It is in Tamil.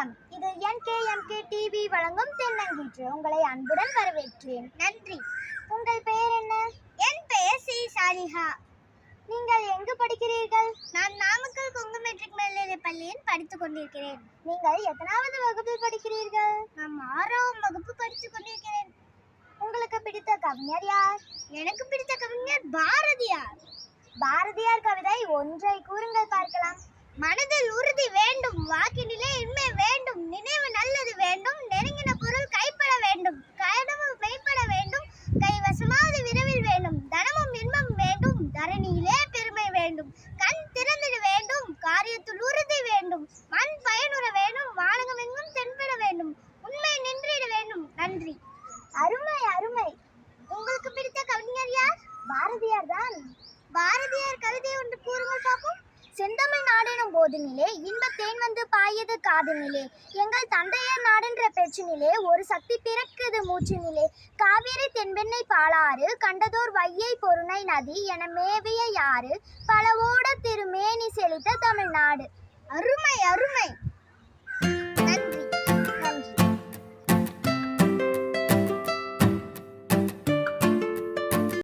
வணக்கம். இது NKMK டிவி வழங்கும் தென்னங்கீற்று. உங்களை அன்புடன் வரவேற்றேன். நன்றி. உங்கள் பெயர் என்ன? என் பெயர் சி சாலிஹா. நீங்கள் எங்கு படிக்கிறீர்கள்? நான் நாமக்கல் கொங்கு மெட்ரிக் மேல்நிலைப் பள்ளியில் படித்துக் கொண்டிருக்கிறேன். நீங்கள் எத்தனாவது வகுப்பில் படிக்கிறீர்கள்? நான் 6ஆம் வகுப்பு படித்துக் கொண்டிருக்கிறேன். உங்களுக்கு பிடித்த கவிஞர் யார்? எனக்கு பிடித்த கவிஞர் பாரதியார். பாரதியார் கவிதை ஒன்றை கூறுங்கள் பார்க்கலாம். மனதில் உறுதி வேண்டும், வாக்கினிலே இன்மை வேண்டும், நினைவு நல்லது வேண்டும், நெருங்கின பொருள் கைப்பட வேண்டும், கனவு மெய்ப்பட வேண்டும், கைவசமாவது விரைவில் வேண்டும், தனமும் இன்பம் வேண்டும், தரணியிலே பெருமை வேண்டும், கண் திறந்திட வேண்டும், காரியத்தில் உறுதி வேண்டும், மண் பயனுற வேண்டும், வானகமெங்கும் தென்பட வேண்டும், உண்மை நின்றிட வேண்டும். நன்றி. அருமை அருமை. உங்களுக்கு பிடித்த கவிஞர் யார்? பாரதியார் தான். பாரதியார் கவிதை ஒன்று கூறுங்கள் பார்ப்போம். செந்தமிழ் நாடெனும் போதினிலே இன்பத்தேன் வந்து பாயது காதினிலே, எங்கள் தந்தையர் நாடென்ற பெற்றினிலே ஒரு சக்தி பிறக்குது மூச்சினிலே, காவேரி தென்பெண்ணை பாலாறு கண்டதோர் வையை பொருணை நதி என மேவிய யாறு பலவோட திருமேனி செழித்த தமிழ்நாடு. அருமை அருமை.